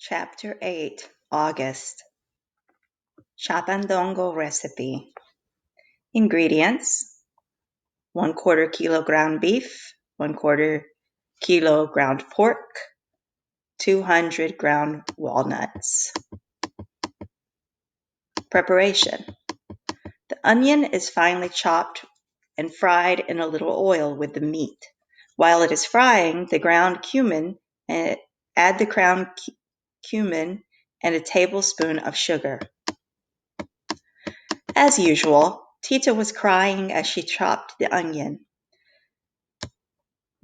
Chapter 8, August. Chapandongo recipe. Ingredients: 1/4 kilo ground beef, 1/4 kilo ground pork, 200 ground walnuts. Preparation. The onion is finely chopped and fried in a little oil with the meat. While it is frying, the ground cumin, add the ground cumin and a tablespoon of sugar. As usual, Tita was crying as she chopped the onion.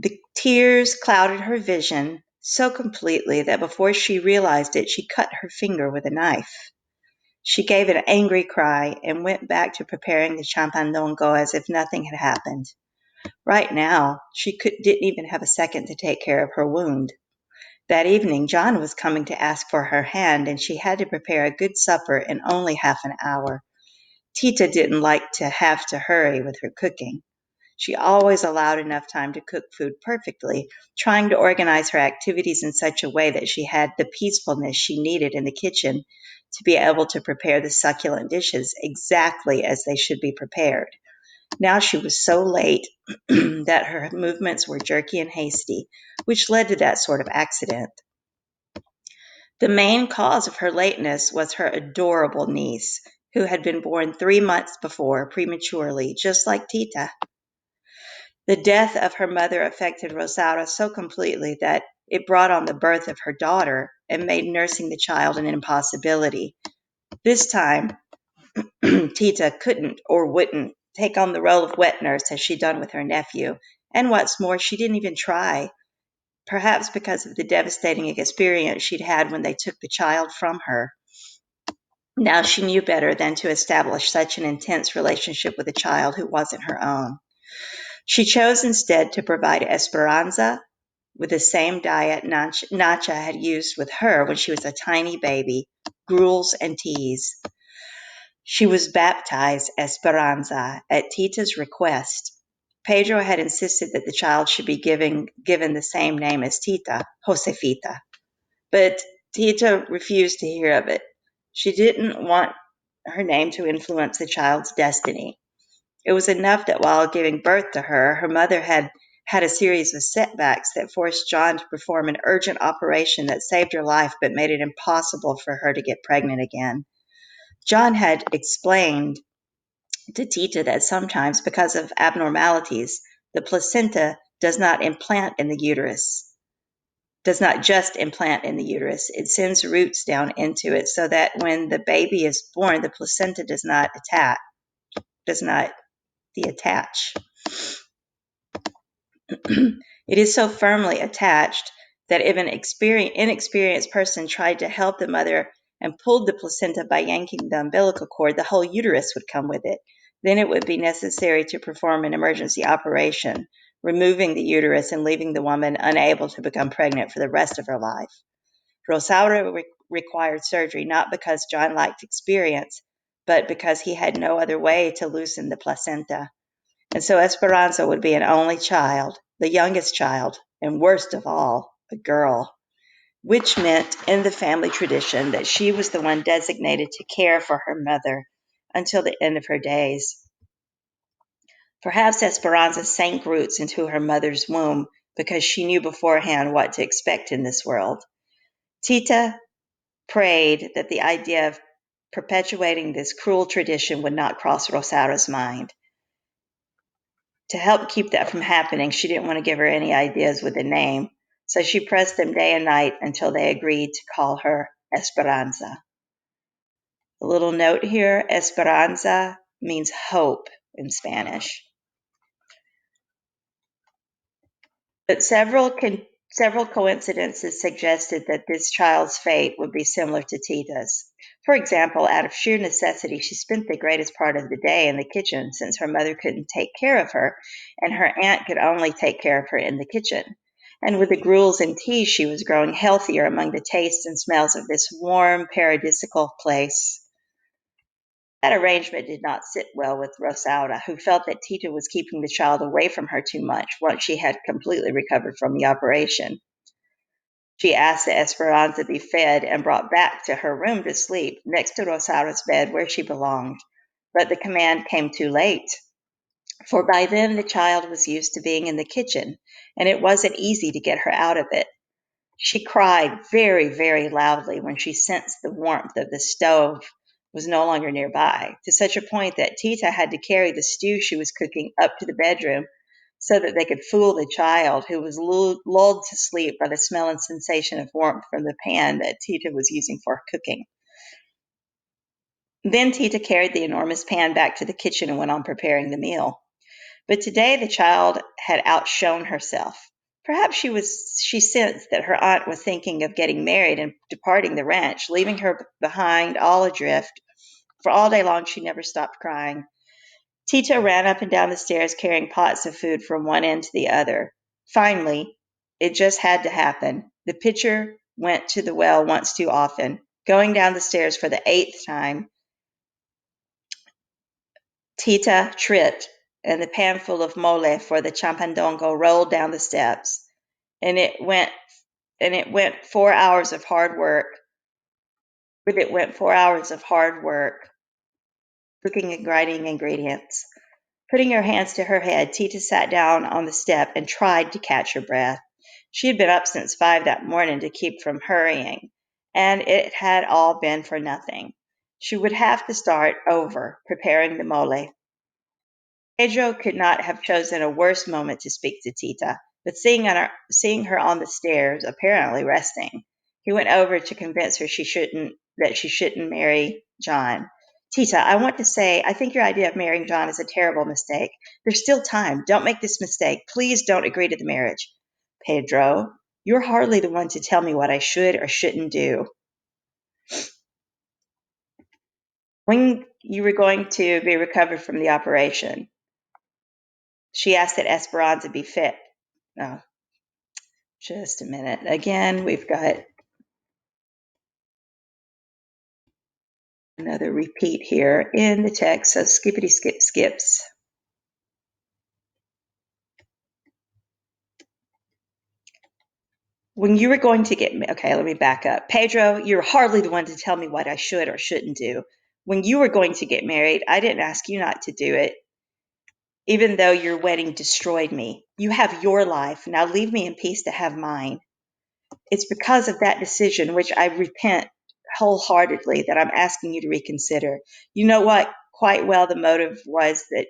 The tears clouded her vision so completely that before she realized it, she cut her finger with a knife. She gave an angry cry and went back to preparing the champandongo as if nothing had happened. Right now, she didn't even have a second to take care of her wound. That evening, John was coming to ask for her hand, and she had to prepare a good supper in only half an hour. Tita didn't like to have to hurry with her cooking. She always allowed enough time to cook food perfectly, trying to organize her activities in such a way that she had the peacefulness she needed in the kitchen to be able to prepare the succulent dishes exactly as they should be prepared. Now she was so late that her movements were jerky and hasty, which led to that sort of accident. The main cause of her lateness was her adorable niece, who had been born 3 months before, prematurely, just like Tita. The death of her mother affected Rosaura so completely that it brought on the birth of her daughter and made nursing the child an impossibility. This time, Tita couldn't or wouldn't take on the role of wet nurse as she'd done with her nephew, and what's more, she didn't even try, perhaps because of the devastating experience she'd had when they took the child from her. Now she knew better than to establish such an intense relationship with a child who wasn't her own. She chose instead to provide Esperanza with the same diet Nacha had used with her when she was a tiny baby, gruels and teas. She was baptized Esperanza at Tita's request. Pedro had insisted that the child should be given the same name as Tita, Josefita. But Tita refused to hear of it. She didn't want her name to influence the child's destiny. It was enough that while giving birth to her, her mother had a series of setbacks that forced John to perform an urgent operation that saved her life but made it impossible for her to get pregnant again. John had explained to Tita that sometimes, because of abnormalities, the placenta does not just implant in the uterus. It sends roots down into it so that when the baby is born, the placenta does not detach. It is so firmly attached that if an inexperienced person tried to help the mother and pulled the placenta by yanking the umbilical cord, the whole uterus would come with it. Then it would be necessary to perform an emergency operation, removing the uterus and leaving the woman unable to become pregnant for the rest of her life. Rosaura required surgery not because John lacked experience, but because he had no other way to loosen the placenta. And so Esperanza would be an only child, the youngest child, and worst of all, a girl, which meant in the family tradition that she was the one designated to care for her mother until the end of her days. Perhaps Esperanza sank roots into her mother's womb because she knew beforehand what to expect in this world. Tita prayed that the idea of perpetuating this cruel tradition would not cross Rosaura's mind. To help keep that from happening, she didn't want to give her any ideas with a name, so she pressed them day and night until they agreed to call her Esperanza. A little note here, Esperanza means hope in Spanish. But several coincidences suggested that this child's fate would be similar to Tita's. For example, out of sheer necessity, she spent the greatest part of the day in the kitchen since her mother couldn't take care of her, and her aunt could only take care of her in the kitchen. And with the gruels and teas, she was growing healthier among the tastes and smells of this warm, paradisical place. That arrangement did not sit well with Rosaura, who felt that Tita was keeping the child away from her too much once she had completely recovered from the operation. She asked that Esperanza be fed and brought back to her room to sleep next to Rosaura's bed where she belonged. But the command came too late, for by then the child was used to being in the kitchen, and it wasn't easy to get her out of it. She cried very, very loudly when she sensed the warmth of the stove was no longer nearby, to such a point that Tita had to carry the stew she was cooking up to the bedroom so that they could fool the child, who was lulled to sleep by the smell and sensation of warmth from the pan that Tita was using for cooking. Then Tita carried the enormous pan back to the kitchen and went on preparing the meal. But today the child had outshone herself. Perhaps she sensed that her aunt was thinking of getting married and departing the ranch, leaving her behind all adrift. For all day long she never stopped crying. Tita ran up and down the stairs carrying pots of food from one end to the other. Finally, it just had to happen. The pitcher went to the well once too often. Going down the stairs for the eighth time, Tita tripped, and the pan full of mole for the champandongo rolled down the steps. And it went 4 hours of hard work. With it went 4 hours of hard work, cooking and grinding ingredients. Putting her hands to her head, Tita sat down on the step and tried to catch her breath. She had been up since 5 that morning to keep from hurrying, and it had all been for nothing. She would have to start over preparing the mole. Pedro could not have chosen a worse moment to speak to Tita, but seeing her on the stairs, apparently resting, he went over to convince her that she shouldn't marry John. Tita, I want to say, I think your idea of marrying John is a terrible mistake. There's still time. Don't make this mistake. Please don't agree to the marriage. Pedro, you're hardly the one to tell me what I should or shouldn't do. When you were going to be recovered from the operation, she asked that Esperanza be fit. Oh, just a minute. Again, we've got another repeat here in the text, so skippity skip skips. When you were going to get, okay, let me back up. Pedro, you're hardly the one to tell me what I should or shouldn't do. When you were going to get married, I didn't ask you not to do it, even though your wedding destroyed me. You have your life. Now leave me in peace to have mine. It's because of that decision, which I repent wholeheartedly, that I'm asking you to reconsider. You know quite well what the motive was that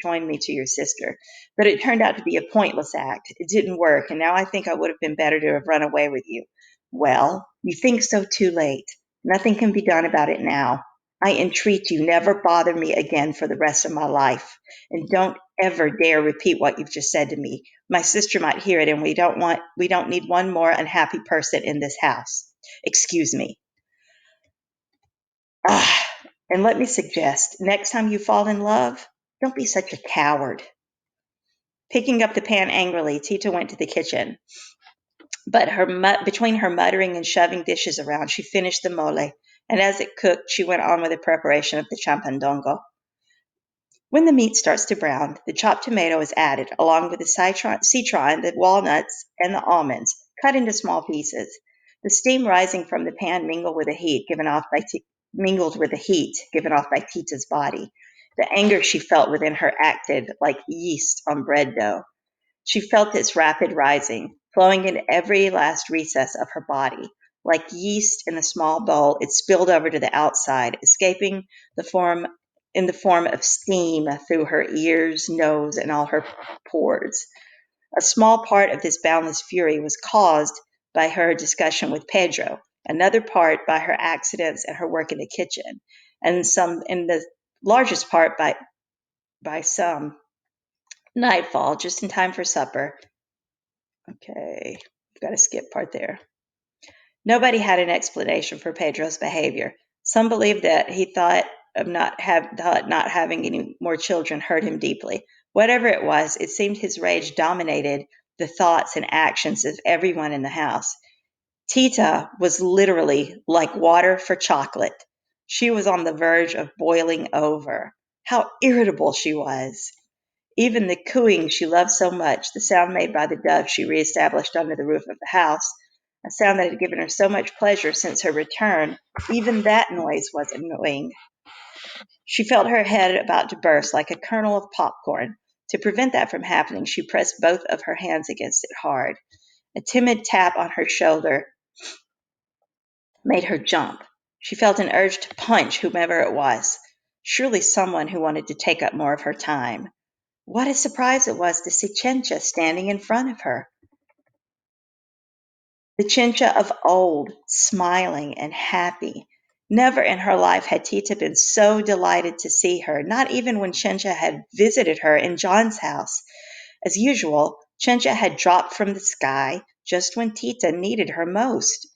joined me to your sister. But it turned out to be a pointless act. It didn't work, and now I think I would have been better to have run away with you. Well, you think so too late. Nothing can be done about it now. I entreat you, never bother me again for the rest of my life. And don't ever dare repeat what you've just said to me. My sister might hear it, and we don't need one more unhappy person in this house. Excuse me. Ah, and let me suggest, next time you fall in love, don't be such a coward. Picking up the pan angrily, Tita went to the kitchen. But between her muttering and shoving dishes around, she finished the mole, and as it cooked, she went on with the preparation of the champandongo. When the meat starts to brown, the chopped tomato is added, along with the citron, the walnuts, and the almonds, cut into small pieces. The steam rising from the pan mingled with the heat given off by Tita's body. The anger she felt within her acted like yeast on bread dough. She felt its rapid rising, flowing into every last recess of her body. Like yeast in a small bowl, it spilled over to the outside, escaping the form in the form of steam through her ears, nose, and all her pores. A small part of this boundless fury was caused by her discussion with Pedro, another part by her accidents and her work in the kitchen, and the largest part by some nightfall, just in time for supper. Okay, I've got to skip part there. Nobody had an explanation for Pedro's behavior. Some believed that he thought not having any more children hurt him deeply. Whatever it was, it seemed his rage dominated the thoughts and actions of everyone in the house. Tita was literally like water for chocolate. She was on the verge of boiling over. How irritable she was. Even the cooing she loved so much, the sound made by the dove she reestablished under the roof of the house, a sound that had given her so much pleasure since her return, even that noise was annoying. She felt her head about to burst like a kernel of popcorn. To prevent that from happening, she pressed both of her hands against it hard. A timid tap on her shoulder made her jump. She felt an urge to punch whomever it was. Surely someone who wanted to take up more of her time. What a surprise it was to see Chencha standing in front of her. The Chincha of old, smiling and happy. Never in her life had Tita been so delighted to see her, not even when Chincha had visited her in John's house. As usual, Chincha had dropped from the sky just when Tita needed her most.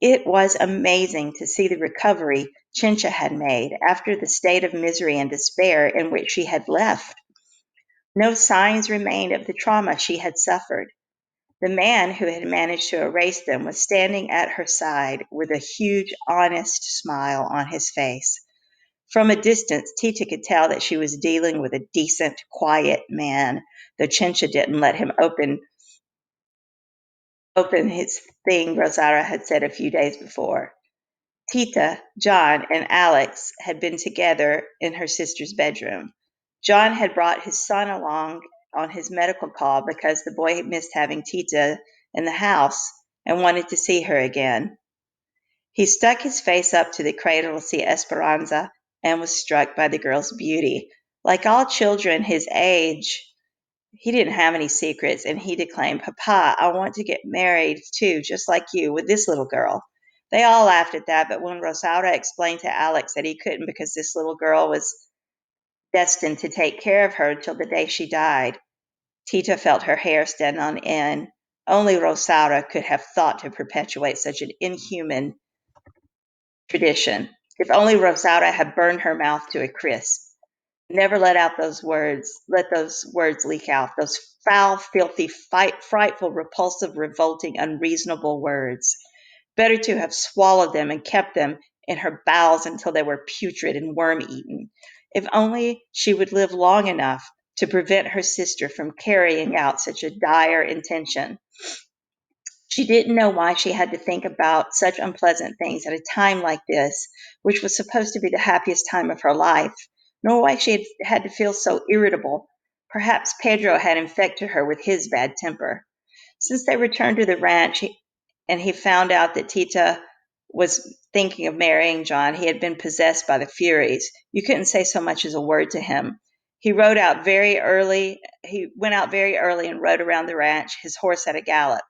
It was amazing to see the recovery Chincha had made after the state of misery and despair in which she had left. No signs remained of the trauma she had suffered. The man who had managed to erase them was standing at her side with a huge, honest smile on his face. From a distance, Tita could tell that she was dealing with a decent, quiet man, though Chincha didn't let him open his thing Rosara had said a few days before. Tita, John, and Alex had been together in her sister's bedroom. John had brought his son along on his medical call because the boy missed having Tita in the house and wanted to see her again. He stuck his face up to the cradle to see Esperanza and was struck by the girl's beauty. Like all children his age, he didn't have any secrets, and he declaimed, "Papa, I want to get married too, just like you, with this little girl." They all laughed at that, but when Rosaura explained to Alex that he couldn't because this little girl was destined to take care of her until the day she died, Tita felt her hair stand on end. Only Rosaura could have thought to perpetuate such an inhuman tradition. If only Rosaura had burned her mouth to a crisp. Never let those words leak out, those foul, filthy, frightful, repulsive, revolting, unreasonable words. Better to have swallowed them and kept them in her bowels until they were putrid and worm-eaten. If only she would live long enough to prevent her sister from carrying out such a dire intention. She didn't know why she had to think about such unpleasant things at a time like this, which was supposed to be the happiest time of her life, nor why she had to feel so irritable. Perhaps Pedro had infected her with his bad temper. Since they returned to the ranch and he found out that Tita was thinking of marrying John, he had been possessed by the Furies. You couldn't say so much as a word to him. He rode out very early. He went out very early and rode around the ranch, his horse at a gallop.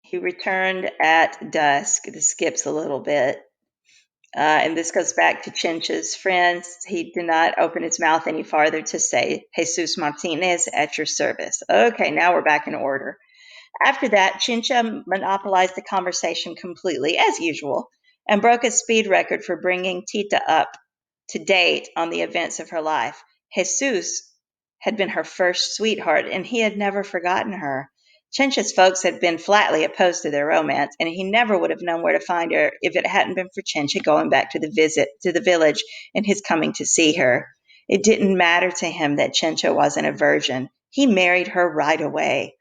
He returned at dusk. This skips a little bit. And this goes back to Chincha's friends. He did not open his mouth any farther to say, Jesus Martinez at your service. Okay, now we're back in order. After that, Chincha monopolized the conversation completely, as usual, and broke a speed record for bringing Tita up to date on the events of her life. Jesus had been her first sweetheart, and he had never forgotten her. Chincha's folks had been flatly opposed to their romance, and he never would have known where to find her if it hadn't been for Chincha going back to the village and his coming to see her. It didn't matter to him that Chincha wasn't a virgin. He married her right away.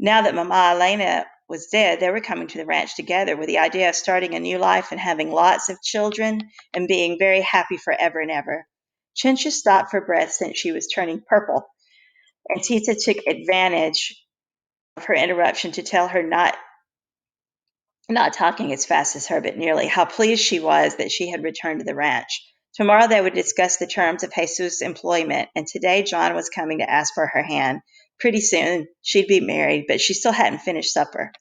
Now that Mama Elena was dead, they were coming to the ranch together with the idea of starting a new life and having lots of children and being very happy forever and ever. Chincha stopped for breath since she was turning purple, and Tita took advantage of her interruption to tell her not talking as fast as her, but nearly, how pleased she was that she had returned to the ranch. Tomorrow they would discuss the terms of Jesus' employment, and today John was coming to ask for her hand. Pretty soon she'd be married, but she still hadn't finished supper.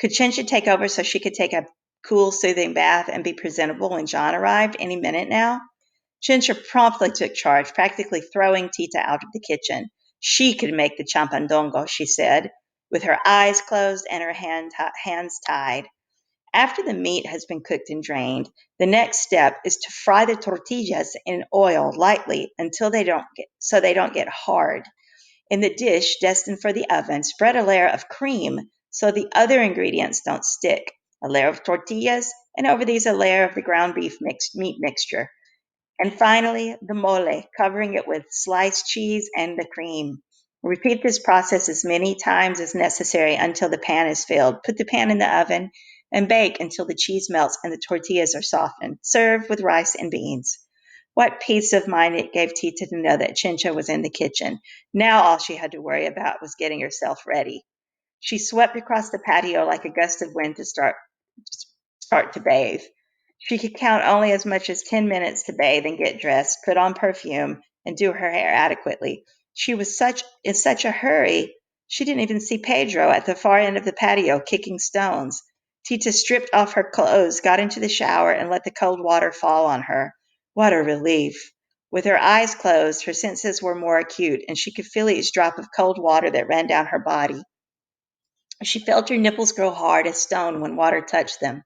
Could Chincha take over so she could take a cool, soothing bath and be presentable when John arrived any minute now? Chincha promptly took charge, practically throwing Tita out of the kitchen. She could make the champandongo, she said, with her eyes closed and her hands tied. After the meat has been cooked and drained, the next step is to fry the tortillas in oil lightly until they don't get hard. In the dish destined for the oven, spread a layer of cream so the other ingredients don't stick. a layer of tortillas, and over these a layer of the ground beef meat mixture. And finally, the mole, covering it with sliced cheese and the cream. Repeat this process as many times as necessary until the pan is filled. Put the pan in the oven and bake until the cheese melts and the tortillas are softened. Serve with rice and beans. What peace of mind it gave Tita to know that Chincha was in the kitchen. Now all she had to worry about was getting herself ready. She swept across the patio like a gust of wind to start to bathe. She could count only as much as 10 minutes to bathe and get dressed, put on perfume, and do her hair adequately. She was in such a hurry, she didn't even see Pedro at the far end of the patio kicking stones. Tita stripped off her clothes, got into the shower, and let the cold water fall on her. What a relief! With her eyes closed, her senses were more acute, and she could feel each drop of cold water that ran down her body. She felt her nipples grow hard as stone when water touched them.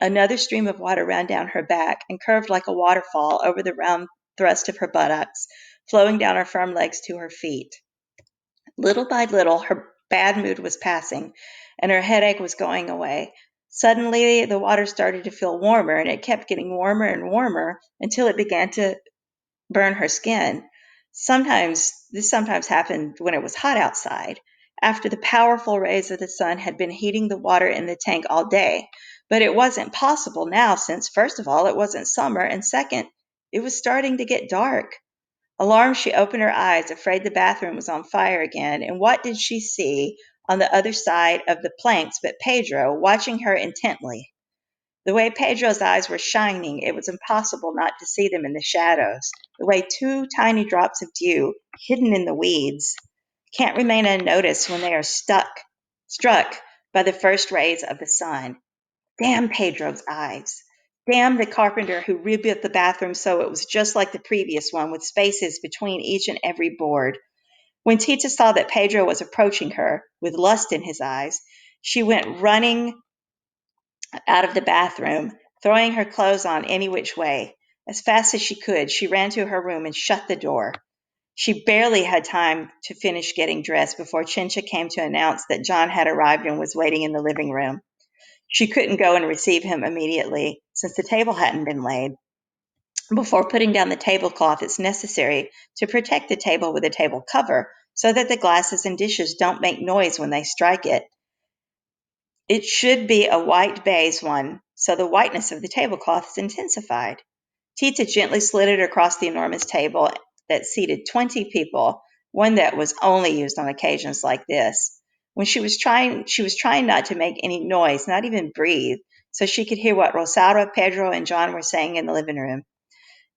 Another stream of water ran down her back and curved like a waterfall over the round thrust of her buttocks, flowing down her firm legs to her feet. Little by little, her bad mood was passing, and her headache was going away. Suddenly, the water started to feel warmer, and it kept getting warmer and warmer until it began to burn her skin. This sometimes happened when it was hot outside, after the powerful rays of the sun had been heating the water in the tank all day. But it wasn't possible now since, first of all, it wasn't summer, and second, it was starting to get dark. Alarmed, she opened her eyes, afraid the bathroom was on fire again, and what did she see on the other side of the planks but Pedro watching her intently? The way Pedro's eyes were shining, it was impossible not to see them in the shadows. The way two tiny drops of dew, hidden in the weeds, can't remain unnoticed when they are struck by the first rays of the sun. Damn Pedro's eyes. Damn the carpenter who rebuilt the bathroom so it was just like the previous one, with spaces between each and every board. When Tita saw that Pedro was approaching her, with lust in his eyes, she went running out of the bathroom, throwing her clothes on any which way. As fast as she could, she ran to her room and shut the door. She barely had time to finish getting dressed before Chincha came to announce that John had arrived and was waiting in the living room. She couldn't go and receive him immediately, since the table hadn't been laid. Before putting down the tablecloth, it's necessary to protect the table with a table cover so that the glasses and dishes don't make noise when they strike it. It should be a white baize one, so the whiteness of the tablecloth is intensified. Tita gently slid it across the enormous table that seated 20 people, one that was only used on occasions like this. When she was trying not to make any noise, not even breathe, so she could hear what Rosaura, Pedro, and John were saying in the living room.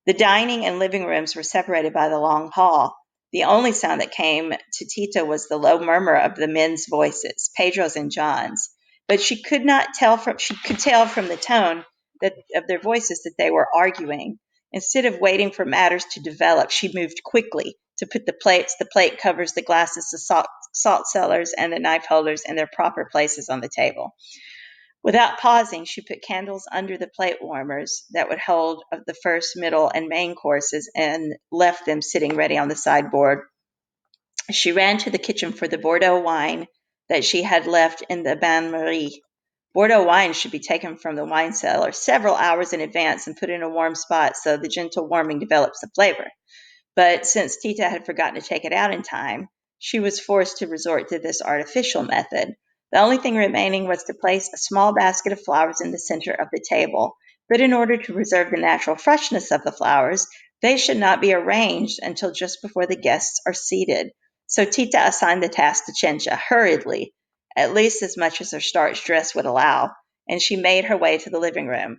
The dining and living rooms were separated by the long hall. The only sound that came to Tita was the low murmur of the men's voices, Pedro's and John's. But she could tell from the tone of their voices that they were arguing. Instead of waiting for matters to develop, she moved quickly to put the plate covers, the glasses, the salt cellars, and the knife holders in their proper places on the table. Without pausing, she put candles under the plate warmers that would hold of the first, middle, and main courses and left them sitting ready on the sideboard. She ran to the kitchen for the Bordeaux wine that she had left in the bain marie. Bordeaux wine should be taken from the wine cellar several hours in advance and put in a warm spot so the gentle warming develops the flavor. But since Tita had forgotten to take it out in time, she was forced to resort to this artificial method. The only thing remaining was to place a small basket of flowers in the center of the table. But in order to preserve the natural freshness of the flowers, they should not be arranged until just before the guests are seated. So Tita assigned the task to Chencha hurriedly, at least as much as her starched dress would allow, and she made her way to the living room.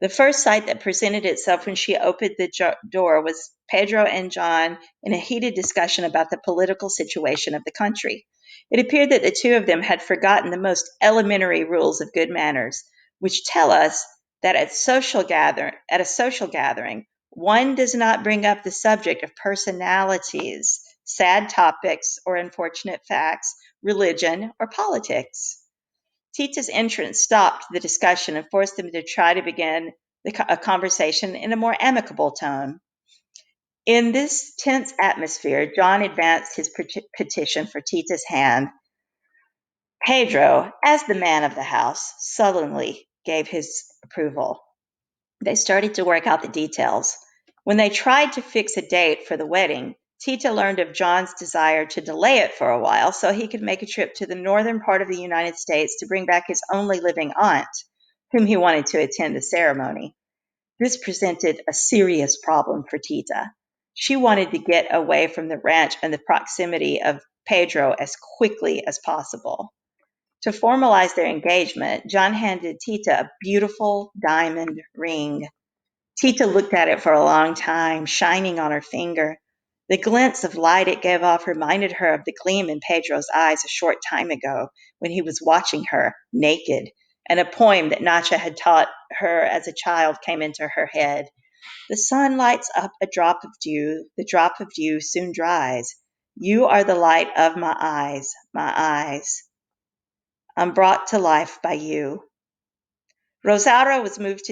The first sight that presented itself when she opened the door was Pedro and John in a heated discussion about the political situation of the country. It appeared that the two of them had forgotten the most elementary rules of good manners, which tell us that at a social gathering, one does not bring up the subject of personalities, sad topics, or unfortunate facts, religion, or politics. Tita's entrance stopped the discussion and forced them to try to begin a conversation in a more amicable tone. In this tense atmosphere, John advanced his petition for Tita's hand. Pedro, as the man of the house, sullenly gave his approval. They started to work out the details. When they tried to fix a date for the wedding, Tita learned of John's desire to delay it for a while so he could make a trip to the northern part of the United States to bring back his only living aunt, whom he wanted to attend the ceremony. This presented a serious problem for Tita. She wanted to get away from the ranch and the proximity of Pedro as quickly as possible. To formalize their engagement, John handed Tita a beautiful diamond ring. Tita looked at it for a long time, shining on her finger. The glints of light it gave off reminded her of the gleam in Pedro's eyes a short time ago when he was watching her naked, and a poem that Nacha had taught her as a child came into her head. The sun lights up a drop of dew, the drop of dew soon dries. You are the light of my eyes, my eyes. I'm brought to life by you. Rosaura was moved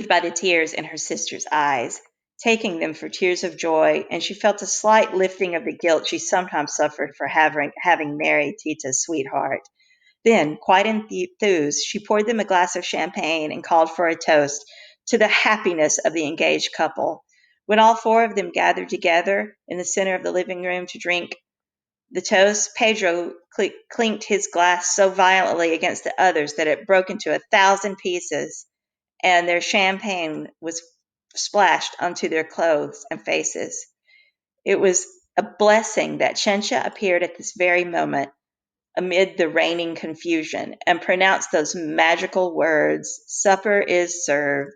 by the tears in her sister's eyes, taking them for tears of joy, and she felt a slight lifting of the guilt she sometimes suffered for having married Tita's sweetheart. Then, quite enthused, she poured them a glass of champagne and called for a toast to the happiness of the engaged couple. When all four of them gathered together in the center of the living room to drink the toast, Pedro clinked his glass so violently against the others that it broke into 1,000 pieces, and their champagne was splashed onto their clothes and faces. It was a blessing that Chencha appeared at this very moment amid the reigning confusion and pronounced those magical words, "Supper is served."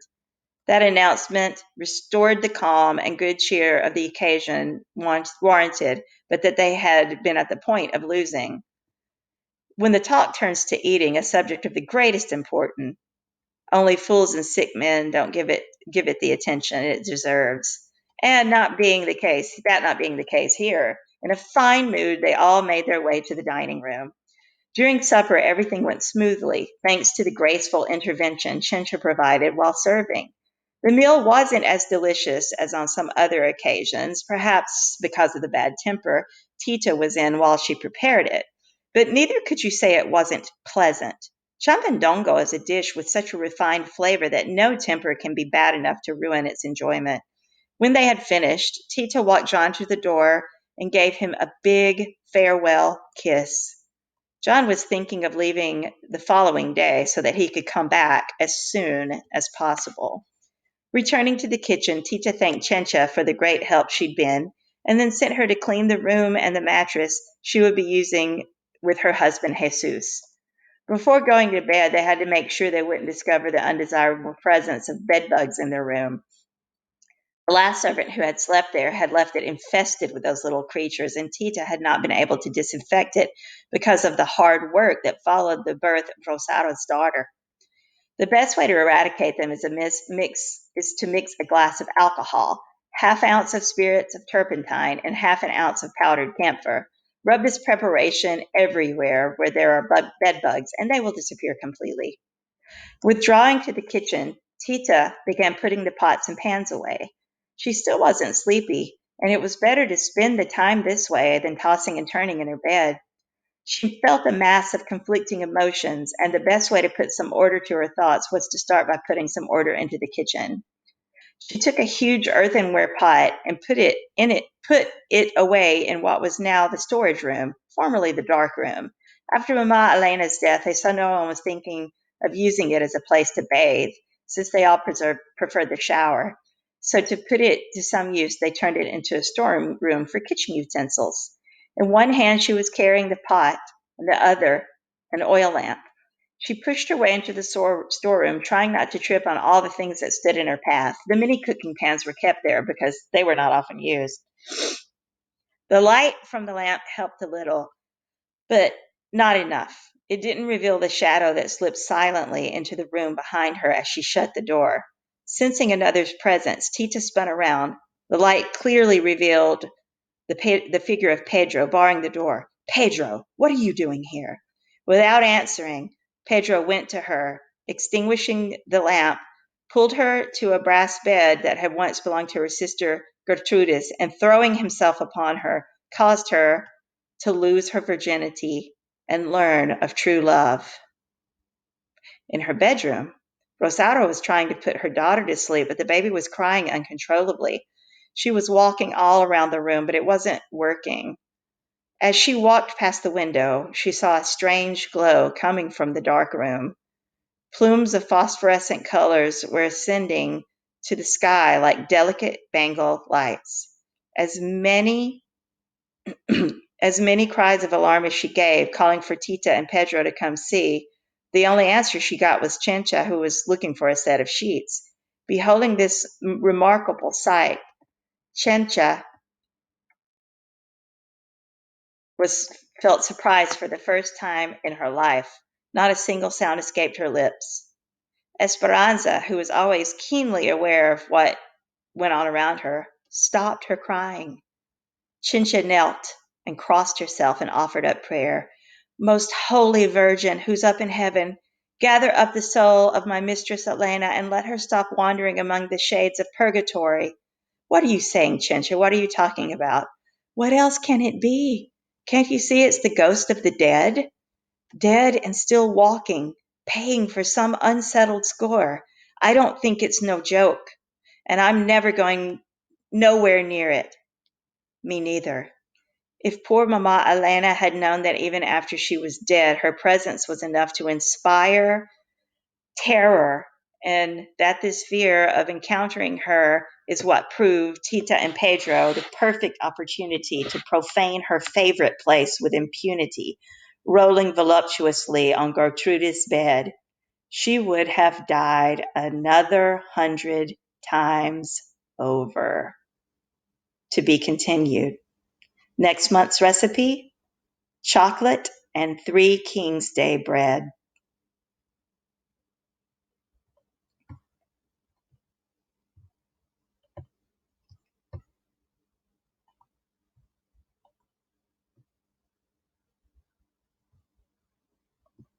That announcement restored the calm and good cheer of the occasion once warranted, but that they had been at the point of losing. When the talk turns to eating, a subject of the greatest importance, only fools and sick men don't give it the attention it deserves. And not being the case here. In a fine mood, they all made their way to the dining room. During supper, everything went smoothly, thanks to the graceful intervention Chincha provided while serving. The meal wasn't as delicious as on some other occasions, perhaps because of the bad temper Tita was in while she prepared it, but neither could you say it wasn't pleasant. Champandongo is a dish with such a refined flavor that no temper can be bad enough to ruin its enjoyment. When they had finished, Tita walked John to the door and gave him a big farewell kiss. John was thinking of leaving the following day so that he could come back as soon as possible. Returning to the kitchen, Tita thanked Chencha for the great help she'd been, and then sent her to clean the room and the mattress she would be using with her husband Jesus. Before going to bed, they had to make sure they wouldn't discover the undesirable presence of bedbugs in their room. The last servant who had slept there had left it infested with those little creatures, and Tita had not been able to disinfect it because of the hard work that followed the birth of Rosara's daughter. The best way to eradicate them is to mix a glass of alcohol, half ounce of spirits of turpentine, and half an ounce of powdered camphor. Rub this preparation everywhere where there are bed bugs, and they will disappear completely. Withdrawing to the kitchen, Tita began putting the pots and pans away. She still wasn't sleepy, and it was better to spend the time this way than tossing and turning in her bed. She felt a mass of conflicting emotions, and the best way to put some order to her thoughts was to start by putting some order into the kitchen. She took a huge earthenware pot and put it away in what was now the storage room, formerly the dark room. After Mama Elena's death, they saw no one was thinking of using it as a place to bathe, since they all preferred the shower. So to put it to some use, they turned it into a storeroom room for kitchen utensils. In one hand she was carrying the pot, in the other an oil lamp. She pushed her way into the storeroom, trying not to trip on all the things that stood in her path. The many cooking pans were kept there because they were not often used. The light from the lamp helped a little, but not enough. It didn't reveal the shadow that slipped silently into the room behind her as she shut the door. Sensing another's presence, Tita spun around. The light clearly revealed the figure of Pedro barring the door. "Pedro, what are you doing here?" Without answering, Pedro went to her, extinguishing the lamp, pulled her to a brass bed that had once belonged to her sister Gertrudis, and throwing himself upon her, caused her to lose her virginity and learn of true love. In her bedroom, Rosario was trying to put her daughter to sleep, but the baby was crying uncontrollably. She was walking all around the room, but it wasn't working. As she walked past the window, she saw a strange glow coming from the dark room. Plumes of phosphorescent colors were ascending to the sky like delicate Bengal lights. As many as many cries of alarm as she gave, calling for Tita and Pedro to come see, the only answer she got was Chencha, who was looking for a set of sheets. Beholding this remarkable sight, Chencha felt surprised for the first time in her life. Not a single sound escaped her lips. Esperanza, who was always keenly aware of what went on around her, stopped her crying. Chincha knelt and crossed herself and offered up prayer. Most holy Virgin, who's up in heaven, gather up the soul of my mistress Elena and let her stop wandering among the shades of purgatory. What are you saying, Chincha? What are you talking about? What else can it be? Can't you see it's the ghost of the dead? Dead and still walking, paying for some unsettled score. I don't think it's no joke, and I'm never going nowhere near it. Me neither. If poor Mama Elena had known that even after she was dead, her presence was enough to inspire terror, and that this fear of encountering her is what proved Tita and Pedro the perfect opportunity to profane her favorite place with impunity, rolling voluptuously on Gertrudis' bed, she would have died another 100 times over. To be continued. Next month's recipe: chocolate and 3 King's Day bread.